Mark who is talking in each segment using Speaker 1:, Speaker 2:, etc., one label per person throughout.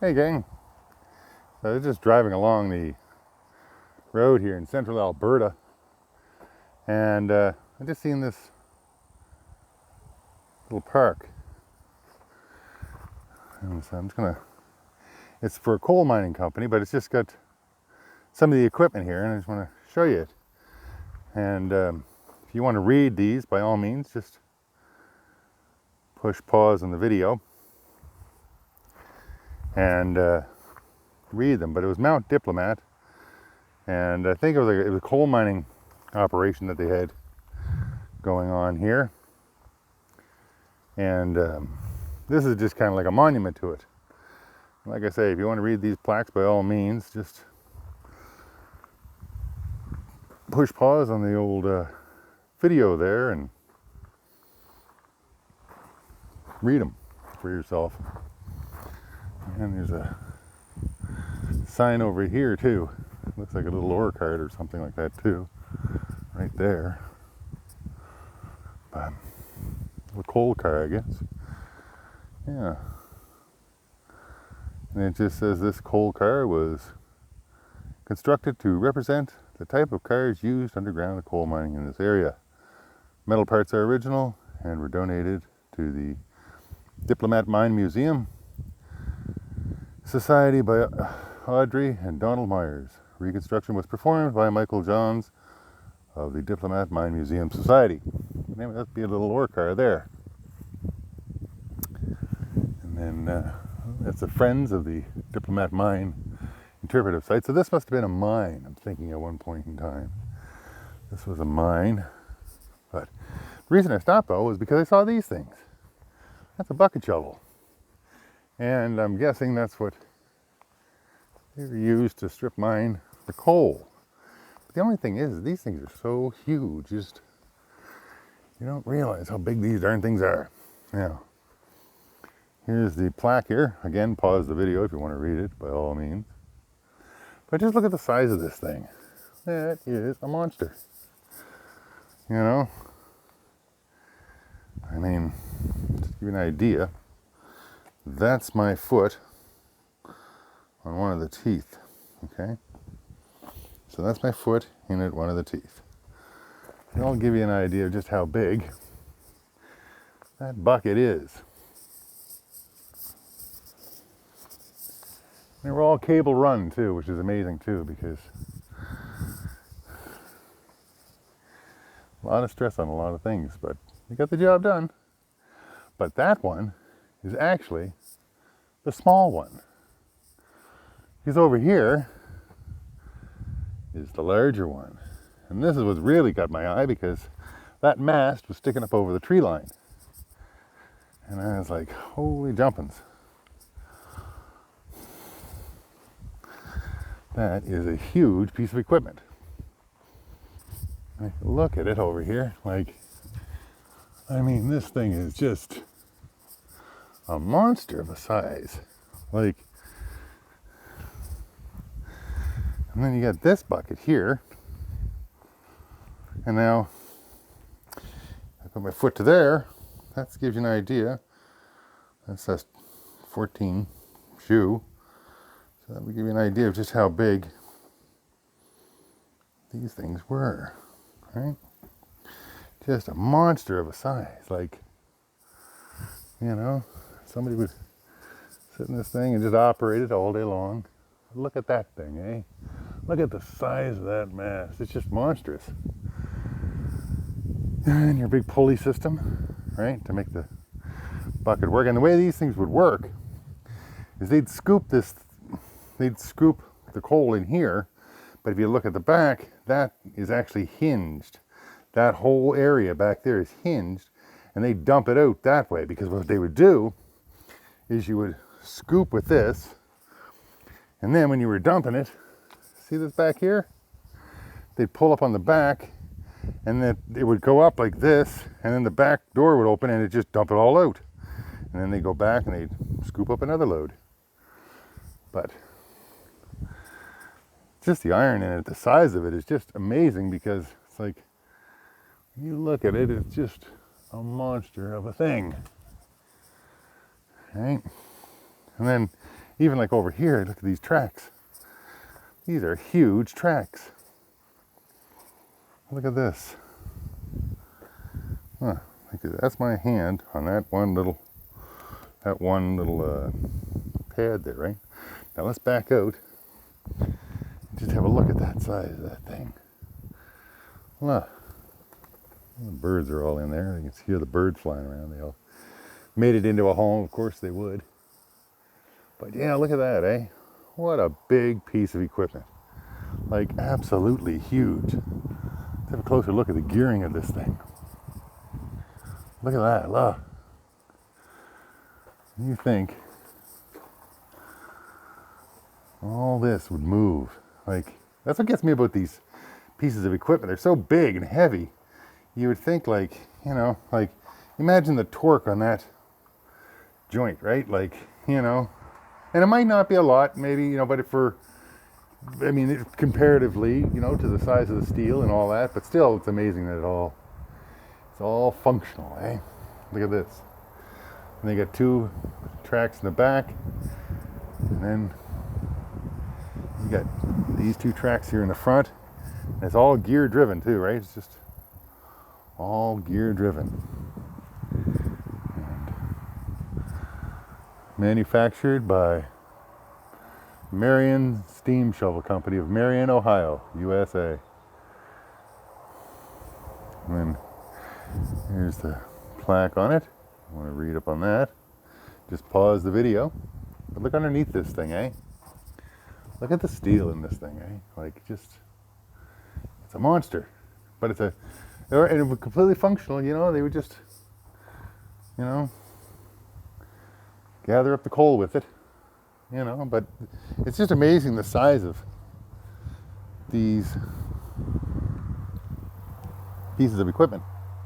Speaker 1: Hey gang, so I was just driving along the road here in central Alberta, and I just seen this little park. And so I'm just gonna, it's for a coal mining company, but it's just got some of the equipment here, and I just want to show you it. And if you want to read these, by all means, just push pause on the video and read them. But it was Mount Diplomat, and I think it was a coal mining operation that they had going on here. And this is just kind of like a monument to it. Like I say, if you want to read these plaques, by all means, just push pause on the old video there and read them for yourself. And there's a sign over here too. Looks like a little ore cart or something like that too, right there. But a coal car, I guess. Yeah. And it just says this coal car was constructed to represent the type of cars used underground coal mining in this area. Metal parts are original and were donated to the Diplomat Mine Museum Society by Audrey and Donald Myers. Reconstruction was performed by Michael Johns of the Diplomat Mine Museum Society. Maybe that'd be a little ore car there. And then that's the Friends of the Diplomat Mine interpretive site. So this must have been a mine, I'm thinking, at one point in time. This was a mine. But the reason I stopped, though, was because I saw these things. That's a bucket shovel. And I'm guessing that's what they were used to strip mine the coal. But the only thing is, these things are so huge, just you don't realize how big these darn things are. Now, here's the plaque here. Again, pause the video if you want to read it, by all means. But just look at the size of this thing. That is a monster. You know? I mean, just to give you an idea, that's my foot on one of the teeth, okay? So that's my foot in at one of the teeth. That'll give you an idea of just how big that bucket is. They were all cable run too, which is amazing too, because a lot of stress on a lot of things, but you got the job done. But that one is actually the small one. Because over here is the larger one. And this is what's really got my eye, because that mast was sticking up over the tree line. And I was like, holy jumpins. That is a huge piece of equipment. I look at it over here, like, I mean, this thing is just a monster of a size. Like, and then you got this bucket here. And now, I put my foot to there. That gives you an idea. That's a 14 shoe. So that would give you an idea of just how big these things were, right? Just a monster of a size. Like, you know, somebody would sit in this thing and just operate it all day long. Look at that thing, eh? Look at the size of that mast. It's just monstrous. And your big pulley system, right, to make the bucket work. And the way these things would work is they'd scoop the coal in here, but if you look at the back, that is actually hinged. That whole area back there is hinged, and they dump it out that way, because what they would do is you would scoop with this, and then when you were dumping it, see this back here? They'd pull up on the back, and then it would go up like this, and then the back door would open, and it'd just dump it all out. And then they go back and they'd scoop up another load. But just the iron in it, the size of it is just amazing, because it's like, when you look at it, it's just a monster of a thing. Right? And then Even like over here, look at these tracks. These are huge tracks. Look at this. Huh, that's my hand on that one little pad there, right? Now let's back out. Just have a look at that size of that thing. Look. The birds are all in there. You can hear the birds flying around. They all made it into a home. Of course they would. But yeah, look at that, eh? What a big piece of equipment. Like absolutely huge. Let's have a closer look at the gearing of this thing. Look at that, look. You think all this would move. Like, that's what gets me about these pieces of equipment. They're so big and heavy. You would think like, like imagine the torque on that joint, right? Like, and it might not be a lot, maybe, but comparatively, to the size of the steel and all that, but still it's amazing that it's all functional, eh? Look at this. And they got 2 tracks in the back, and then you got these 2 tracks here in the front. And it's all gear driven too, right? It's just all gear driven. And manufactured by Marion Steam Shovel Company of Marion, Ohio, USA. And then here's the plaque on it. I want to read up on that. Just pause the video. But look underneath this thing, eh? Look at the steel in this thing, eh? Like, it's a monster. But and it was completely functional, they would just, gather up the coal with it, but it's just amazing the size of these pieces of equipment,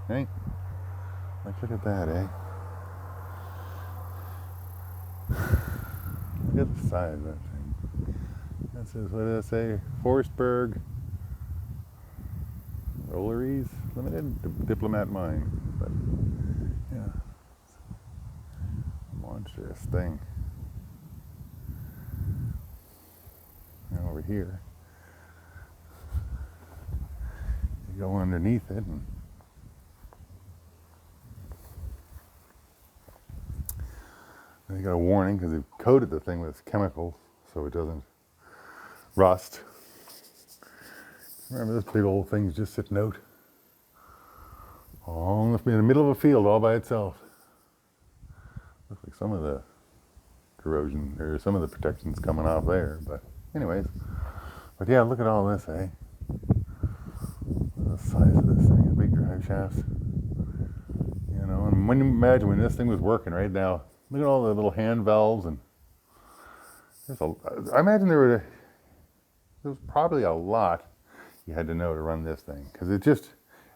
Speaker 1: right? Like, look at that, eh? Look at the size of that thing. That says, what did it say? Forestburg Rolleries Limited, Diplomat Mine. But yeah, it's a monstrous thing. And over here, you go underneath it, and they got a warning because they've coated the thing with chemicals so it doesn't rust. Remember, this big old thing's just sitting out all in the middle of a field all by itself. Looks like some of the corrosion, or some of the protection's coming off there, but anyways. But yeah, look at all this, eh? Look at the size of this thing, big drive shafts. And when you imagine when this thing was working right now, look at all the little hand valves, and I imagine there was probably a lot you had to know to run this thing, because it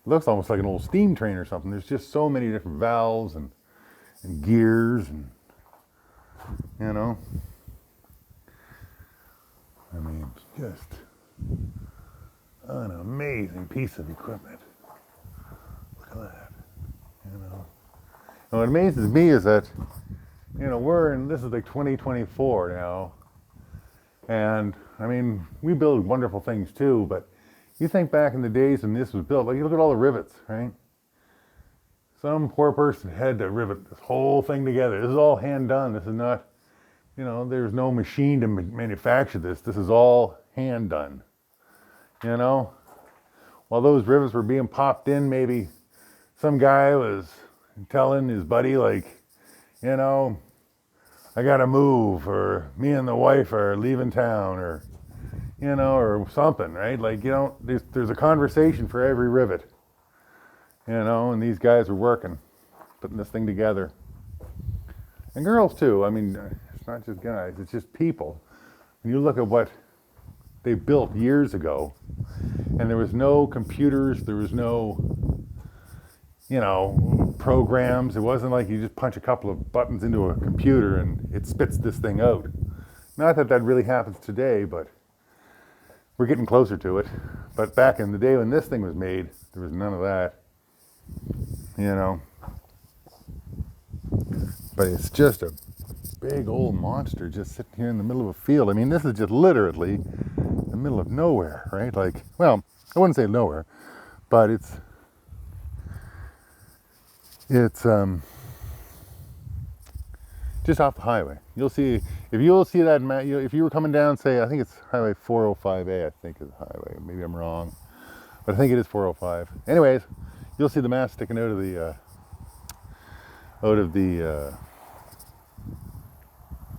Speaker 1: looks almost like an old steam train or something. There's just so many different valves and gears, and just an amazing piece of equipment. Look at that. And what amazes me is that this is like 2024 now, and we build wonderful things too, but you think back in the days when this was built, like, you look at all the rivets, right? Some poor person had to rivet this whole thing together. This is all hand done. This is not, there's no machine to manufacture this. This is all hand done, While those rivets were being popped in, maybe some guy was telling his buddy, like, I gotta move, or me and the wife are leaving town, or or something, right? Like, there's a conversation for every rivet, and these guys are working, putting this thing together. And girls too, it's not just guys, it's just people. When you look at what they built years ago, and there was no computers, there was no, programs. It wasn't like you just punch a couple of buttons into a computer and it spits this thing out. Not that really happens today, but we're getting closer to it. But back in the day when this thing was made, there was none of that, But it's just a big old monster just sitting here in the middle of a field. I mean, this is just literally the middle of nowhere, right? Like, well, I wouldn't say nowhere, but it's just off the highway. You'll see, if that, if you were coming down, say, I think it's Highway 405A, I think is the highway. Maybe I'm wrong, but I think it is 405. Anyways, you'll see the mast sticking out of the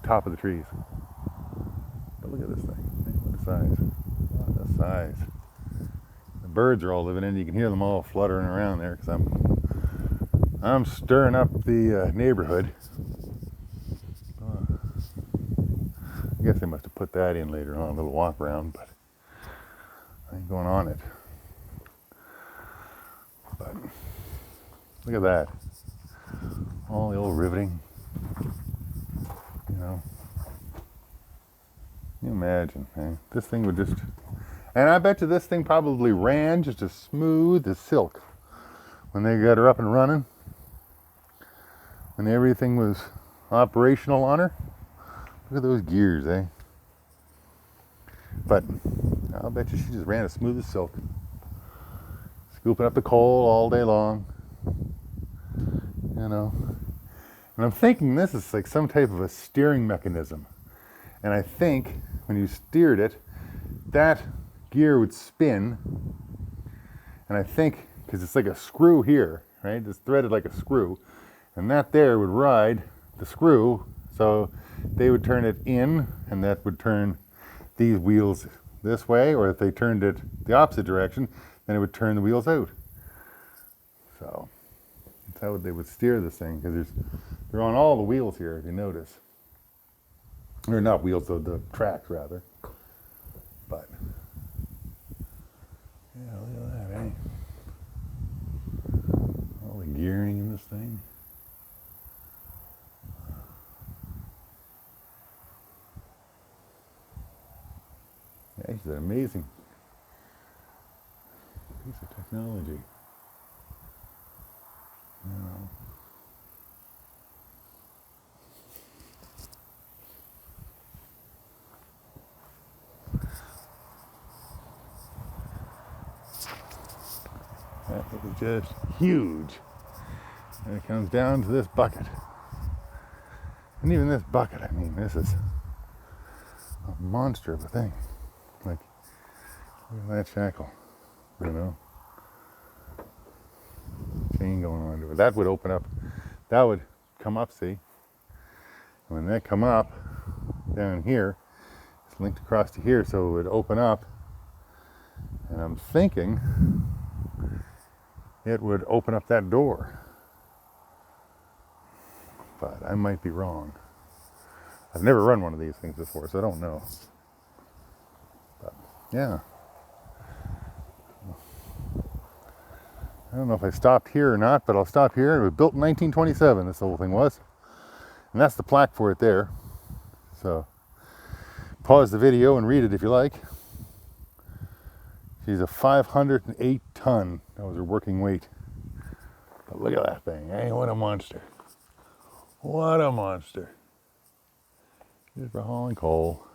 Speaker 1: top of the trees. But look at this thing. What a size. What a size. The birds are all living in it. You can hear them all fluttering around there because I'm stirring up the neighborhood. I guess they must have put that in later on, a little walk around, but I ain't going on it. But look at that. All the old riveting. You know. Can you imagine, eh? This thing would just, and I bet you this thing probably ran just as smooth as silk when they got her up and running. When everything was operational on her. Look at those gears, eh? But I'll bet you she just ran as smooth as silk. Scooping up the coal all day long. You know. And I'm thinking this is like some type of a steering mechanism. And I think when you steered it, that gear would spin. And I think, because it's like a screw here, right? It's threaded like a screw. And that there would ride the screw, so they would turn it in, and that would turn these wheels this way, or if they turned it the opposite direction, then it would turn the wheels out. So that's how they would steer this thing, because they're on all the wheels here, if you notice. Or not wheels, the tracks rather. But yeah, look at that, eh? All the gearing in this thing. Yeah, it's an amazing piece of technology. You know. That is just huge. And it comes down to this bucket. And even this bucket, I mean, this is a monster of a thing. Like, look at that shackle, you know. Chain going on to it. That would open up, that would come up, see? And when that come up, down here, it's linked across to here, so it would open up. And I'm thinking it would open up that door. But I might be wrong. I've never run one of these things before, so I don't know. But, yeah. I don't know if I stopped here or not, but I'll stop here. It was built in 1927, this whole thing was. And that's the plaque for it there. So, pause the video and read it if you like. She's a 508 ton. That was her working weight. But look at that thing. Hey, what a monster. What a monster. Just for hauling coal.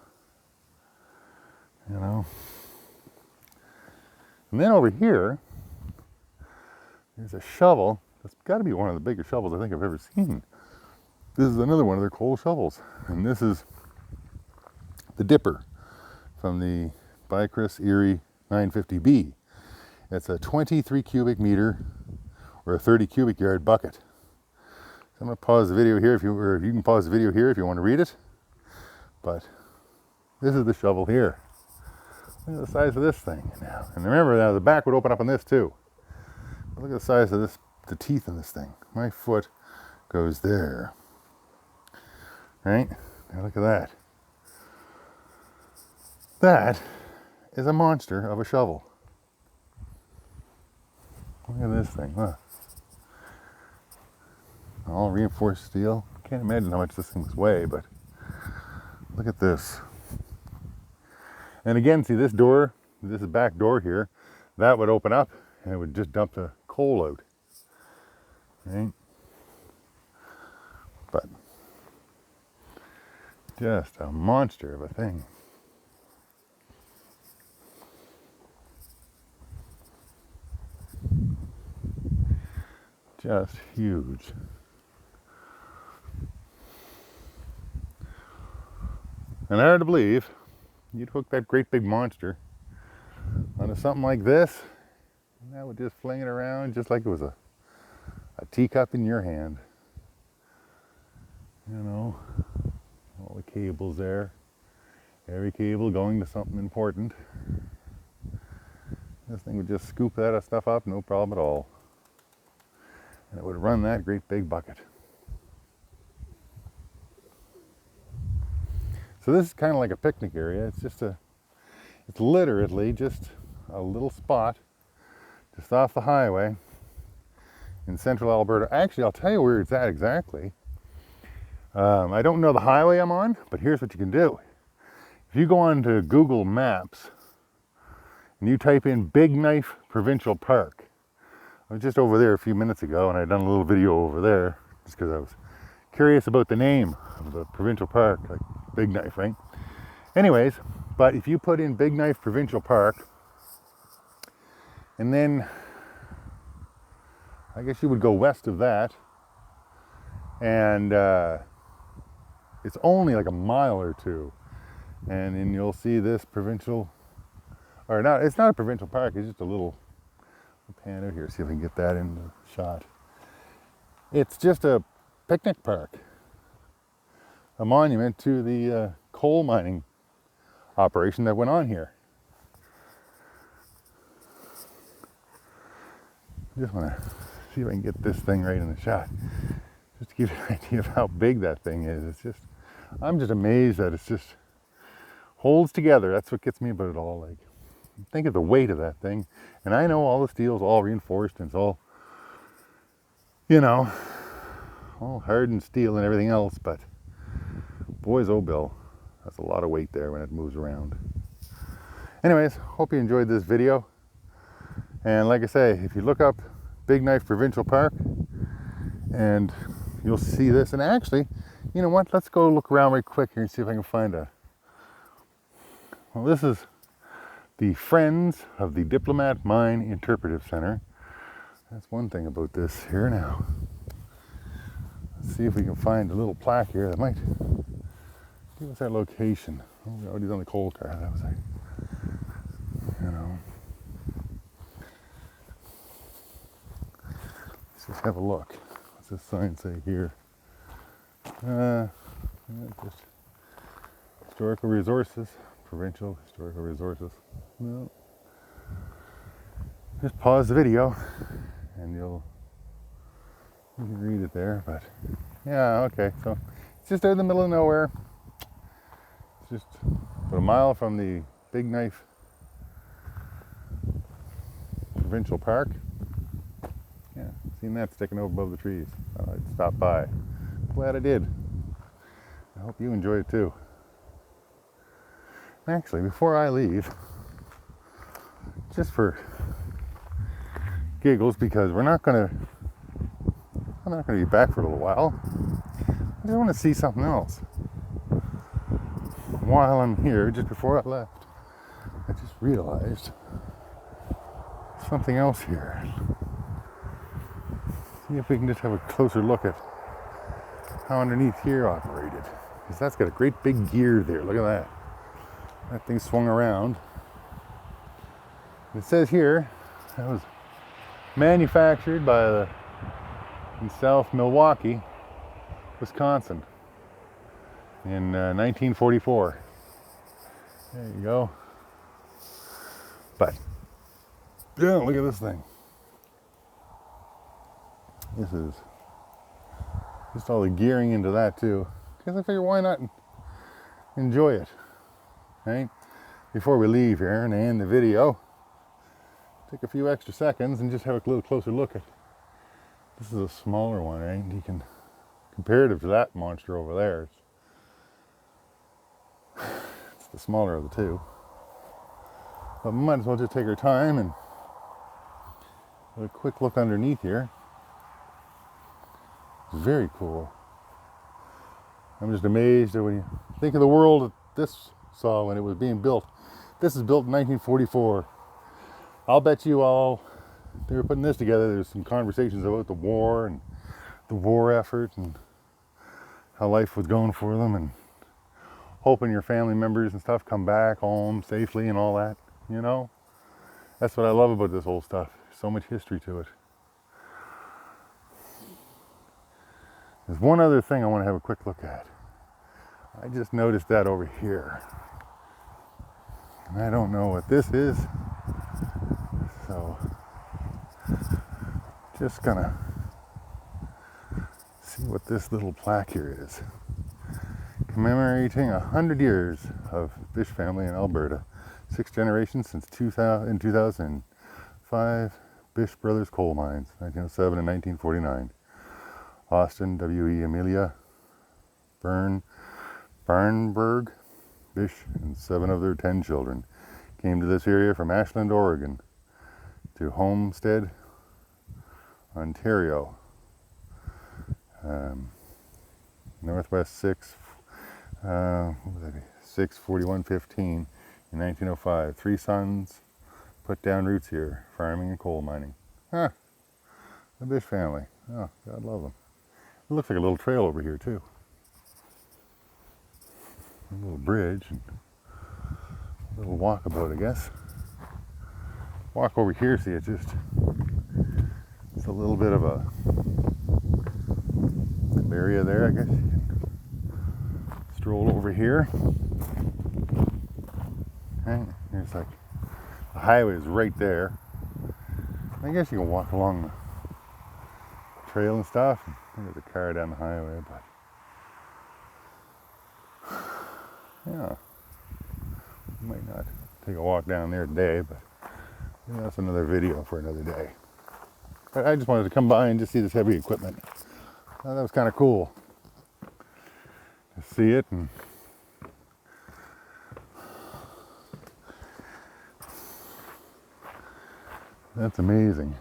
Speaker 1: You know. And then over here, there's a shovel. That's got to be one of the biggest shovels I think I've ever seen. This is another one of their coal shovels. And this is the dipper from the Bicris Erie 950B. It's a 23 cubic meter or a 30 cubic yard bucket. So I'm going to pause the video here, or you can pause the video here if you want to read it. But this is the shovel here. Look at the size of this thing now. And remember now, the back would open up on this too. But look at the size of this, the teeth in this thing. My foot goes there. Right? Now look at that. That is a monster of a shovel. Look at this thing, huh? All reinforced steel. Can't imagine how much this thing's weigh, but look at this. And again, see this door, this back door here, that would open up and it would just dump the coal out. Right? But Just a monster of a thing. Just huge. And hard to believe, you'd hook that great big monster onto something like this, and that would just fling it around just like it was a teacup in your hand. You know, all the cables there, every cable going to something important. This thing would just scoop that stuff up, no problem at all. And it would run that great big bucket. So this is kind of like a picnic area. It's literally just a little spot just off the highway in central Alberta. Actually, I'll tell you where it's at exactly. I don't know the highway I'm on, but here's what you can do. If you go on to Google Maps and you type in Big Knife Provincial Park, I was just over there a few minutes ago and I'd done a little video over there just because I was curious about the name of the provincial park, like Big Knife, right? Anyways, but if you put in Big Knife Provincial Park, and then I guess you would go west of that, and it's only like a mile or two, and then you'll see this provincial, or not, it's not a provincial park, it's just a little pan out here, see if we can get that in the shot. It's just a picnic park, a monument to the coal mining operation that went on here. Just want to see if I can get this thing right in the shot, just to give you an idea of how big that thing is. It's just, I'm just amazed that it's just holds together. That's what gets me about it all. Like, think of the weight of that thing. And I know all the steel's all reinforced and it's all, you know, all hardened steel and everything else, but boys, oh Bill, that's a lot of weight there when it moves around. Anyways, hope you enjoyed this video. And like I say, if you look up Big Knife Provincial Park, and you'll see this. And actually, you know what? Let's go look around right quick here and see if I can find a... Well, this is the Friends of the Diplomat Mine Interpretive Center. That's one thing about this here now. Let's see if we can find a little plaque here that might give us our location. Oh, we already done the coal car. That was like, you know. Let's just have a look. What's this sign say here? Just historical resources, provincial historical resources. No. Just pause the video and you can read it there, but yeah, okay. So it's just out in the middle of nowhere. It's just about a mile from the Big Knife Provincial Park. Yeah, seen that sticking over above the trees. I'd stop by. Glad I did. I hope you enjoyed it too. Actually, before I leave, just for giggles, because I'm not gonna be back for a little while. I just want to see something else. While I'm here, just before I left, I just realized something else here. See if we can just have a closer look at how underneath here operated. Because that's got a great big gear there. Look at that. That thing swung around. It says here that was manufactured in South Milwaukee, Wisconsin in 1944. There you go. But yeah, look at this thing. This is just all the gearing into that too. Because I figure, why not enjoy it, right? Before we leave here and end the video, take a few extra seconds and just have a little closer look at. This is a smaller one, right? You can, comparative to that monster over there, it's the smaller of the two. But we might as well just take our time and have a quick look underneath here. It's very cool. I'm just amazed that when you Think of the world that this saw when it was being built. This is built in 1944. I'll bet you all, they were putting this together, there's some conversations about the war and the war effort and how life was going for them, and hoping your family members and stuff come back home safely and all that, you know? That's what I love about this whole stuff. So much history to it. There's one other thing I want to have a quick look at. I just noticed that over here. And I don't know what this is. So, just gonna see what this little plaque here is. Commemorating 100 years of Bish family in Alberta. 6 generations since 2005. Bish Brothers Coal Mines, 1907 and 1949. Austin, W.E. Amelia, Barnberg, Bish, and 7 of their 10 children came to this area from Ashland, Oregon, to Homestead, Ontario. Northwest 64115 in 1905. 3 sons put down roots here, farming and coal mining. Huh, the Bish family. Oh, God love them. It looks like a little trail over here too. A little bridge, and a little walkabout, I guess. Walk over here, see it's a little bit of a area there, I guess. You can stroll over here. Okay, here's like, the highway is right there. I guess you can walk along the trail and stuff. There's a car down the highway, but yeah, might not take a walk down there today, but that's another video for another day. But I just wanted to come by and just see this heavy equipment. That was kind of cool to see it, and that's amazing.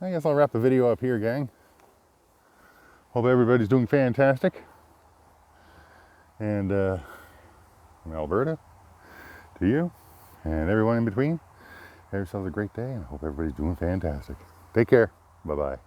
Speaker 1: I guess I'll wrap the video up here, gang. Hope everybody's doing fantastic. And from Alberta to you and everyone in between, have yourselves a great day, and I hope everybody's doing fantastic. Take care. Bye-bye.